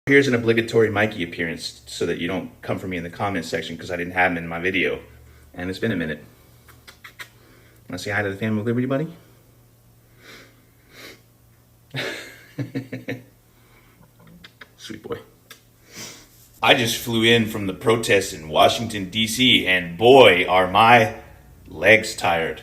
Here's an obligatory Mikey appearance so that you don't come for me in the comments section because I didn't have him in my video. And it's been a minute. Want to say hi to the family of Liberty, buddy? Sweet boy. I just flew in from the protests in Washington, D.C., and boy, are my legs tired.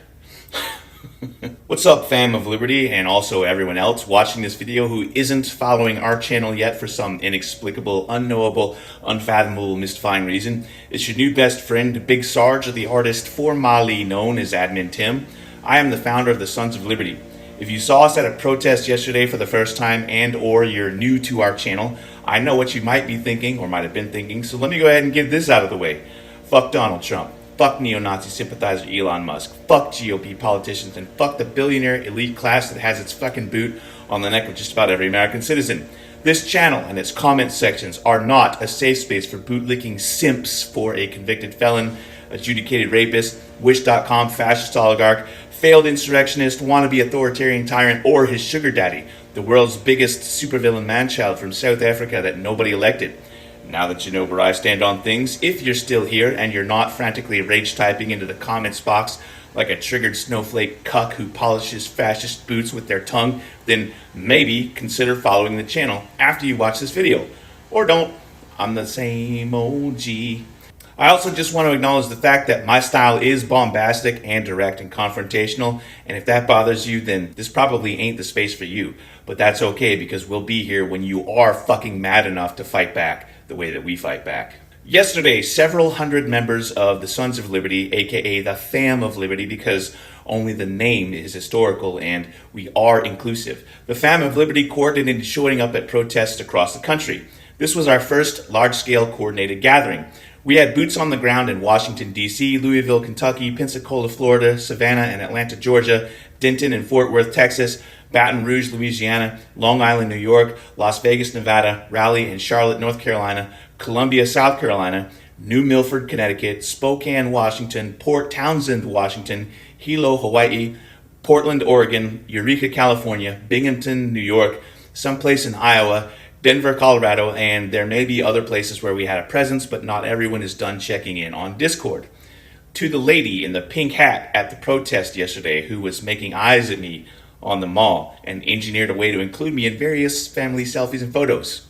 What's up, fam of Liberty, and also everyone else watching this video who isn't following our channel yet for some inexplicable, unknowable, unfathomable, mystifying reason? It's your new best friend, Big Sarge, the artist formerly known as Admin Tim. I am the founder of the Sons of Liberty. If you saw us at a protest yesterday for the first time and or you're new to our channel, I know what you might be thinking or might have been thinking, so let me go ahead and get this out of the way. Fuck Donald Trump. Fuck neo-Nazi sympathizer Elon Musk. Fuck GOP politicians, and fuck the billionaire elite class that has its fucking boot on the neck of just about every American citizen. This channel and its comment sections are not a safe space for bootlicking simps for a convicted felon, adjudicated rapist, wish.com fascist oligarch, failed insurrectionist, wannabe authoritarian tyrant, or his sugar daddy, the world's biggest supervillain manchild from South Africa that nobody elected. Now that you know where I stand on things, if you're still here and you're not frantically rage typing into the comments box like a triggered snowflake cuck who polishes fascist boots with their tongue, then maybe consider following the channel after you watch this video. Or don't. I'm the same OG. I also just want to acknowledge the fact that my style is bombastic and direct and confrontational, and if that bothers you, then this probably ain't the space for you. But that's okay, because we'll be here when you are fucking mad enough to fight back the way that we fight back. Yesterday, several hundred members of the Sons of Liberty, aka the Fam of Liberty, because only the name is historical and we are inclusive. The Fam of Liberty coordinated showing up at protests across the country. This was our first large-scale coordinated gathering. We had boots on the ground in Washington, D.C., Louisville, Kentucky, Pensacola, Florida, Savannah and Atlanta, Georgia, Denton and Fort Worth, Texas, Baton Rouge, Louisiana, Long Island, New York, Las Vegas, Nevada, Raleigh and Charlotte, North Carolina, Columbia, South Carolina, New Milford, Connecticut, Spokane, Washington, Port Townsend, Washington, Hilo, Hawaii, Portland, Oregon, Eureka, California, Binghamton, New York, someplace in Iowa, Denver, Colorado, and there may be other places where we had a presence, but not everyone is done checking in on Discord. To the lady in the pink hat at the protest yesterday who was making eyes at me on the mall and engineered a way to include me in various family selfies and photos.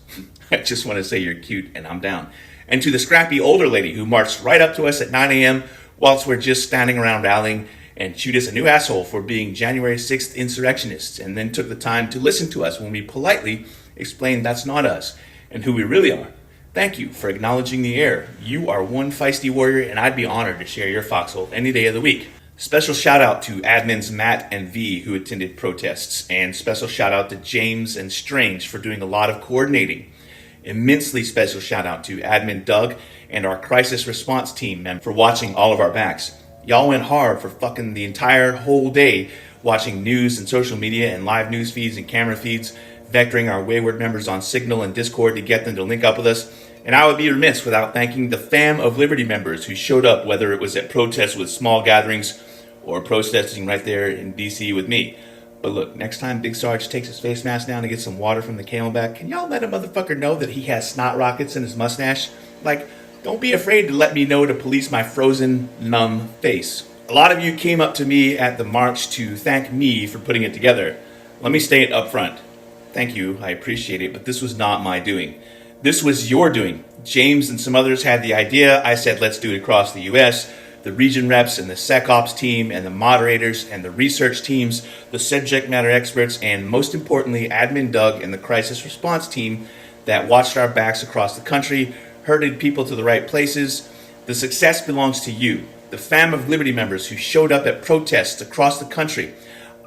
I just want to say you're cute and I'm down. And to the scrappy older lady who marched right up to us at 9 a.m. whilst we're just standing around rallying and chewed us a new asshole for being January 6th insurrectionists, and then took the time to listen to us when we politely explained that's not us and who we really are. Thank you for acknowledging the error. You are one feisty warrior, and I'd be honored to share your foxhole any day of the week. Special shout out to admins Matt and V who attended protests, and special shout out to James and Strange for doing a lot of coordinating. Immensely special shout out to admin Doug and our crisis response team for watching all of our backs. Y'all went hard for fucking the entire whole day watching news and social media and live news feeds and camera feeds, vectoring our wayward members on Signal and Discord to get them to link up with us. And I would be remiss without thanking the Fam of Liberty members who showed up, whether it was at protests with small gatherings or protesting right there in DC with me. But look, next time Big Sarge takes his face mask down to get some water from the Camelback, can y'all let a motherfucker know that he has snot rockets in his mustache? Like, don't be afraid to let me know to police my frozen, numb face. A lot of you came up to me at the march to thank me for putting it together. Let me state it up front. Thank you, I appreciate it, but this was not my doing. This was your doing. James and some others had the idea. I said, let's do it across the U.S. The region reps and the SecOps team and the moderators and the research teams, the subject matter experts, and most importantly, admin Doug and the crisis response team that watched our backs across the country, herded people to the right places. The success belongs to you, the Fam of Liberty members who showed up at protests across the country.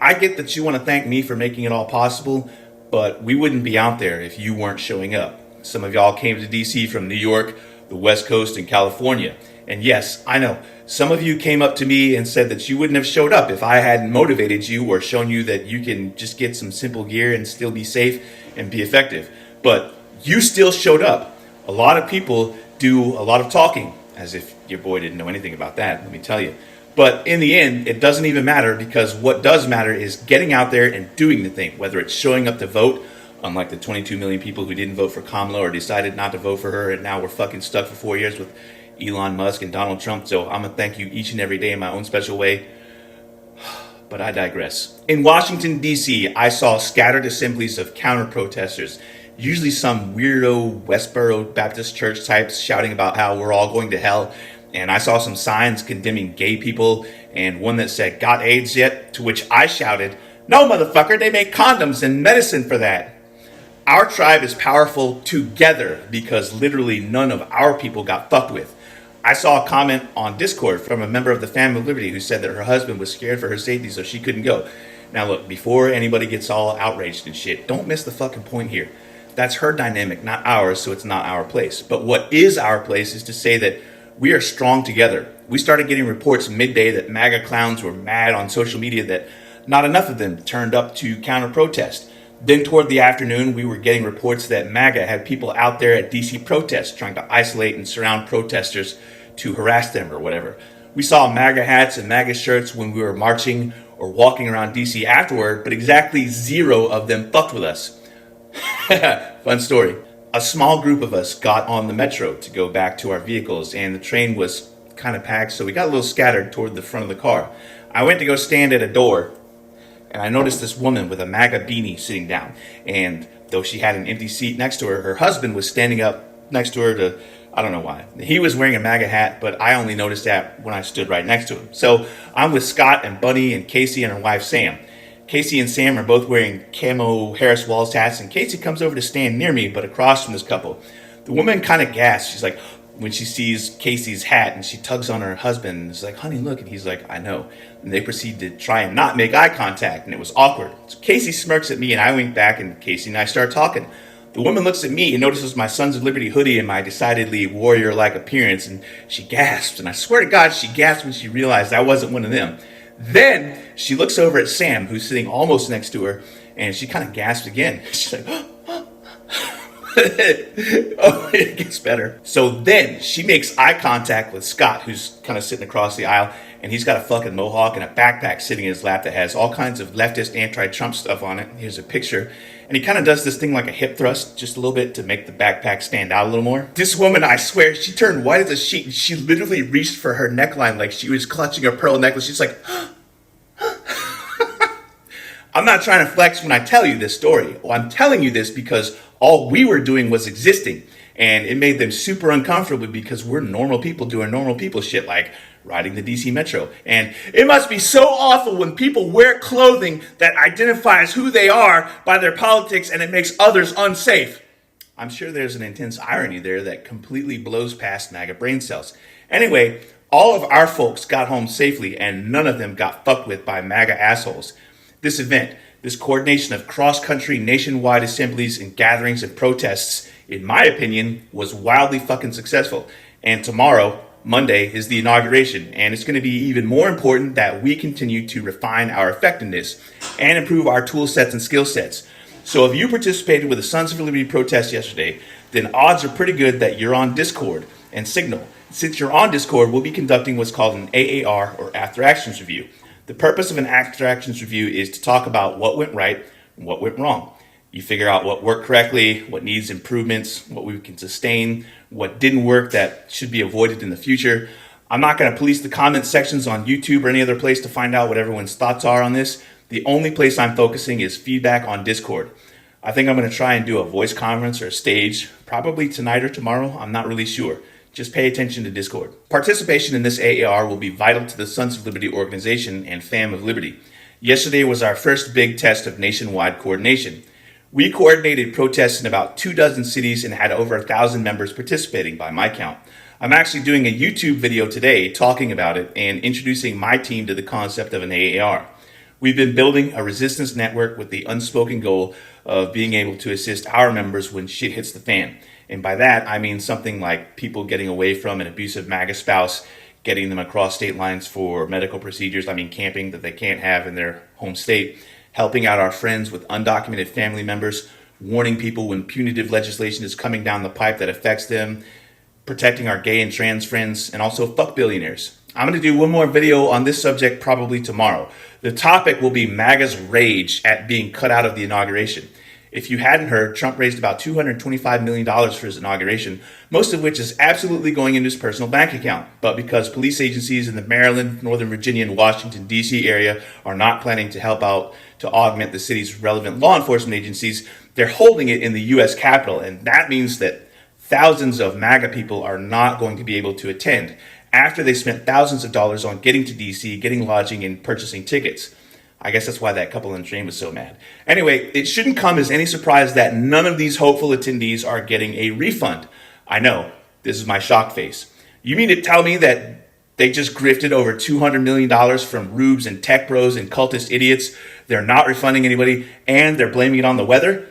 I get that you want to thank me for making it all possible, but we wouldn't be out there if you weren't showing up. Some of y'all came to DC from New York, the West Coast, and California. And yes, I know, some of you came up to me and said that you wouldn't have showed up if I hadn't motivated you or shown you that you can just get some simple gear and still be safe and be effective. But you still showed up. A lot of people do a lot of talking, as if your boy didn't know anything about that, let me tell you. But in the end, it doesn't even matter, because what does matter is getting out there and doing the thing, whether it's showing up to vote, Unlike the 22 million people who didn't vote for Kamala or decided not to vote for her, and now we're fucking stuck for 4 years with Elon Musk and Donald Trump. So I'm gonna thank you each and every day in my own special way. But I digress. In Washington, D.C., I saw scattered assemblies of counter-protesters, usually some weirdo Westboro Baptist church types shouting about how we're all going to hell. And I saw some signs condemning gay people and one that said, "Got AIDS yet?" To which I shouted, "No, motherfucker, they make condoms and medicine for that." Our tribe is powerful together because literally none of our people got fucked with. I saw a comment on Discord from a member of the Family of Liberty who said that her husband was scared for her safety so she couldn't go. Now look, before anybody gets all outraged and shit, don't miss the fucking point here. That's her dynamic, not ours, so it's not our place. But what is our place is to say that we are strong together. We started getting reports midday that MAGA clowns were mad on social media that not enough of them turned up to counter-protest. Then toward the afternoon, we were getting reports that MAGA had people out there at DC protests trying to isolate and surround protesters to harass them or whatever. We saw MAGA hats and MAGA shirts when we were marching or walking around DC afterward, but exactly 0 of them fucked with us. Fun story. A small group of us got on the metro to go back to our vehicles, and the train was kind of packed, so we got a little scattered toward the front of the car. I went to go stand at a door, and I noticed this woman with a MAGA beanie sitting down. And though she had an empty seat next to her, her husband was standing up next to her to, I don't know why. He was wearing a MAGA hat, but I only noticed that when I stood right next to him. So I'm with Scott and Bunny and Casey and her wife Sam. Casey and Sam are both wearing camo Harris Walls hats, and Casey comes over to stand near me, but across from this couple. The woman kind of gasps. She's like, when she sees Casey's hat, and she tugs on her husband and is like, "Honey, look." And he's like, "I know." And they proceed to try and not make eye contact, and it was awkward. So Casey smirks at me, and I wink back, and Casey and I start talking. The woman looks at me and notices my Sons of Liberty hoodie and my decidedly warrior-like appearance, and she gasps. And I swear to God, she gasped when she realized I wasn't one of them. Then she looks over at Sam, who's sitting almost next to her, and she kind of gasps again. She's like, oh, it gets better. So then she makes eye contact with Scott, who's kind of sitting across the aisle, and he's got a fucking mohawk and a backpack sitting in his lap that has all kinds of leftist anti-Trump stuff on it. Here's a picture. And he kind of does this thing like a hip thrust just a little bit to make the backpack stand out a little more. This woman, I swear, she turned white as a sheet. She literally reached for her neckline like she was clutching a pearl necklace. She's like, I'm not trying to flex when I tell you this story. Well, I'm telling you this because all we were doing was existing. And it made them super uncomfortable because we're normal people doing normal people shit like riding the DC Metro. And it must be so awful when people wear clothing that identifies who they are by their politics and it makes others unsafe. I'm sure there's an intense irony there that completely blows past MAGA brain cells. Anyway, all of our folks got home safely and none of them got fucked with by MAGA assholes. This event, this coordination of cross-country nationwide assemblies and gatherings and protests, in my opinion, was wildly fucking successful. And tomorrow, Monday, is the inauguration, and it's going to be even more important that we continue to refine our effectiveness and improve our tool sets and skill sets. So if you participated with the Sons of Liberty protest yesterday, then odds are pretty good that you're on Discord and Signal. Since you're on Discord, we'll be conducting what's called an AAR, or After Actions Review. The purpose of an After Actions Review is to talk about what went right and what went wrong. You figure out what worked correctly, what needs improvements, what we can sustain, what didn't work that should be avoided in the future. I'm not going to police the comment sections on YouTube or any other place to find out what everyone's thoughts are on this. The only place I'm focusing is feedback on Discord. I think I'm going to try and do a voice conference or a stage, probably tonight or tomorrow. I'm not really sure. Just pay attention to Discord. Participation in this AAR will be vital to the Sons of Liberty organization and Fam of Liberty. Yesterday was our first big test of nationwide coordination. We coordinated protests in about 24 cities and had over 1,000 members participating by my count. I'm actually doing a YouTube video today talking about it and introducing my team to the concept of an AAR. We've been building a resistance network with the unspoken goal of being able to assist our members when shit hits the fan. And by that, I mean something like people getting away from an abusive MAGA spouse, getting them across state lines for medical procedures, camping that they can't have in their home state, helping out our friends with undocumented family members, warning people when punitive legislation is coming down the pipe that affects them, protecting our gay and trans friends, and also fuck billionaires. I'm going to do one more video on this subject probably tomorrow. The topic will be MAGA's rage at being cut out of the inauguration. If you hadn't heard, Trump raised about $225 million for his inauguration, most of which is absolutely going into his personal bank account. But because police agencies in the Maryland, Northern Virginia, and Washington, D.C. area are not planning to help out to augment the city's relevant law enforcement agencies, they're holding it in the U.S. Capitol. And that means that thousands of MAGA people are not going to be able to attend after they spent thousands of dollars on getting to D.C., getting lodging, and purchasing tickets. I guess that's why that couple in the train was so mad. Anyway, it shouldn't come as any surprise that none of these hopeful attendees are getting a refund. I know, this is my shock face. You mean to tell me that they just grifted over $200 million from rubes and tech bros and cultist idiots? They're not refunding anybody, and they're blaming it on the weather?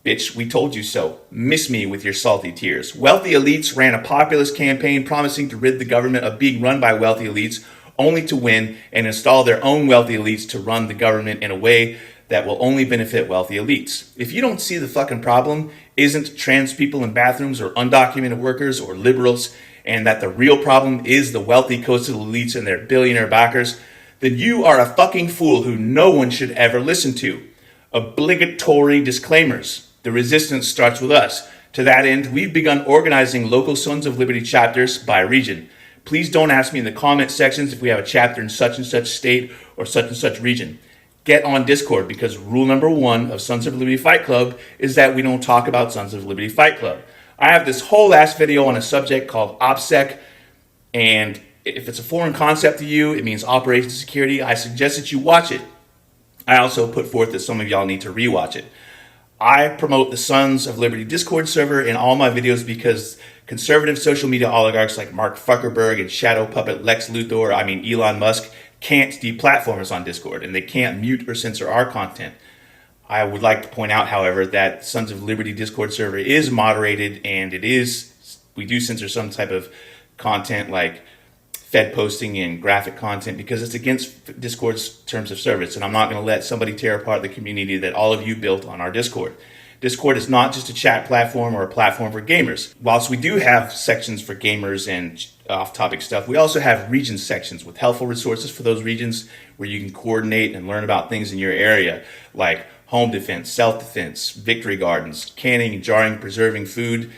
Bitch, we told you so. Miss me with your salty tears. Wealthy elites ran a populist campaign promising to rid the government of being run by wealthy elites, only to win and install their own wealthy elites to run the government in a way that will only benefit wealthy elites. If you don't see the fucking problem isn't trans people in bathrooms or undocumented workers or liberals, and that the real problem is the wealthy coastal elites and their billionaire backers, then you are a fucking fool who no one should ever listen to. Obligatory disclaimers. The resistance starts with us. To that end, we've begun organizing local Sons of Liberty chapters by region. Please don't ask me in the comment sections if we have a chapter in such and such state or such and such region. Get on Discord, because rule number 1 of Sons of Liberty Fight Club is that we don't talk about Sons of Liberty Fight Club. I have this whole ass video on a subject called OPSEC, and if it's a foreign concept to you, it means Operation Security. I suggest that you watch it. I also put forth that some of y'all need to rewatch it. I promote the Sons of Liberty Discord server in all my videos because conservative social media oligarchs like Mark Zuckerberg and shadow puppet Elon Musk can't deplatform us on Discord, and they can't mute or censor our content. I would like to point out, however, that Sons of Liberty Discord server is moderated, and we do censor some type of content like Fed posting and graphic content because it's against Discord's terms of service, and I'm not going to let somebody tear apart the community that all of you built on our Discord. Discord is not just a chat platform or a platform for gamers. Whilst we do have sections for gamers and off-topic stuff, we also have region sections with helpful resources for those regions where you can coordinate and learn about things in your area, like home defense, self-defense, victory gardens, canning and jarring, preserving food,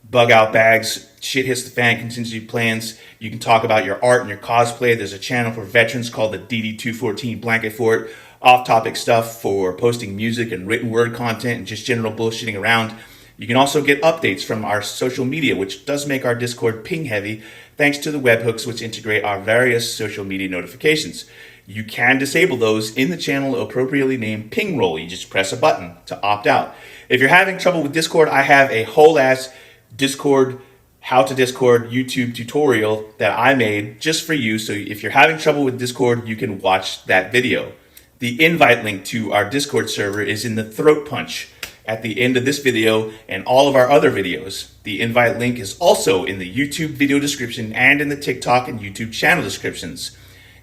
bug out bags, shit hits the fan contingency plans. You can talk about your art and your cosplay. There's a channel for veterans called the DD214 Blanket Fort. Off-topic stuff for posting music and written word content and just general bullshitting around. You can also get updates from our social media, which does make our Discord ping heavy, thanks to the webhooks which integrate our various social media notifications. You can disable those in the channel appropriately named ping roll. You just press a button to opt out. If you're having trouble with Discord, I have a whole ass Discord, how to Discord YouTube tutorial that I made just for you. So if you're having trouble with Discord, you can watch that video. The invite link to our Discord server is in the throat punch at the end of this video and all of our other videos. The invite link is also in the YouTube video description and in the TikTok and YouTube channel descriptions.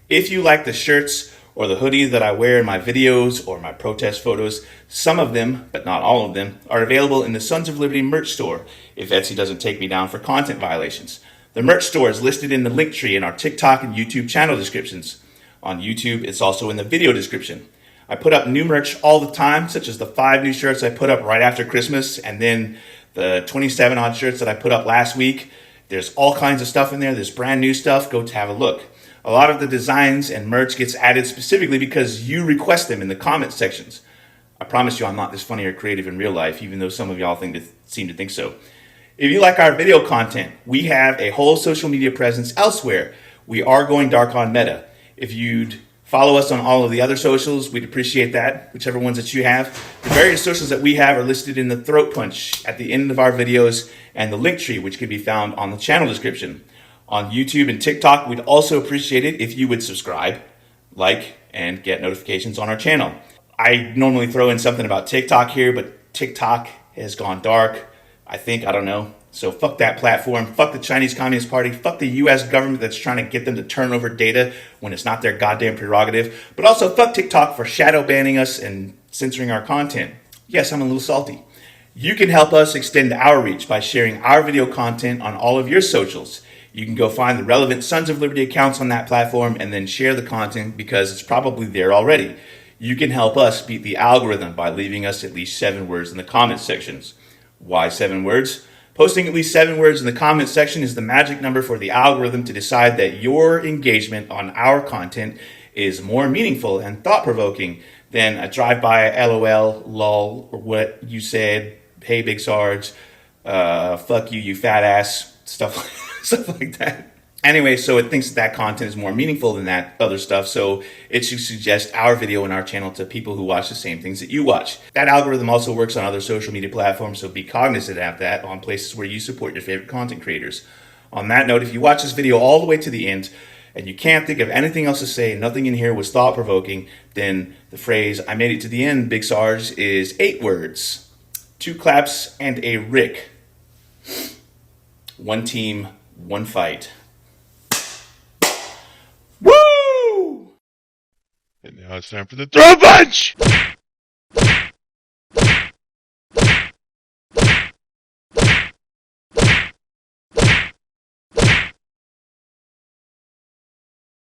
If you like the shirts or the hoodie that I wear in my videos or my protest photos, some of them, but not all of them, are available in the Sons of Liberty merch store if Etsy doesn't take me down for content violations. The merch store is listed in the link tree in our TikTok and YouTube channel descriptions. On YouTube, it's also in the video description. I put up new merch all the time, such as the 5 new shirts I put up right after Christmas, and then the 27 odd shirts that I put up last week. There's all kinds of stuff in there. There's brand new stuff. Go to have a look. A lot of the designs and merch gets added specifically because you request them in the comment sections. I promise you I'm not this funny or creative in real life, even though some of y'all seem to think so. If you like our video content, we have a whole social media presence elsewhere. We are going dark on Meta. If you'd follow us on all of the other socials, we'd appreciate that, whichever ones that you have. The various socials that we have are listed in the throat punch at the end of our videos and the link tree, which can be found on the channel description. On YouTube and TikTok, we'd also appreciate it if you would subscribe, like, and get notifications on our channel. I normally throw in something about TikTok here, but TikTok has gone dark. I don't know. So fuck that platform, fuck the Chinese Communist Party, fuck the US government that's trying to get them to turn over data when it's not their goddamn prerogative, but also fuck TikTok for shadow banning us and censoring our content. Yes, I'm a little salty. You can help us extend our reach by sharing our video content on all of your socials. You can go find the relevant Sons of Liberty accounts on that platform and then share the content because it's probably there already. You can help us beat the algorithm by leaving us at least 7 words in the comment sections. Why 7 words? Posting at least 7 words in the comment section is the magic number for the algorithm to decide that your engagement on our content is more meaningful and thought-provoking than a drive-by LOL, lol, or what you said, hey Big Sarge, fuck you, you fat ass, stuff like that. Anyway, so it thinks that content is more meaningful than that other stuff, so it should suggest our video on our channel to people who watch the same things that you watch. That algorithm also works on other social media platforms, so be cognizant of that on places where you support your favorite content creators. On that note, if you watch this video all the way to the end and you can't think of anything else to say, nothing in here was thought-provoking, then the phrase, I made it to the end, Big Sarge, is 8 words. 2 claps and a Rick. 1 team, 1 fight. And now it's time for the throw punch!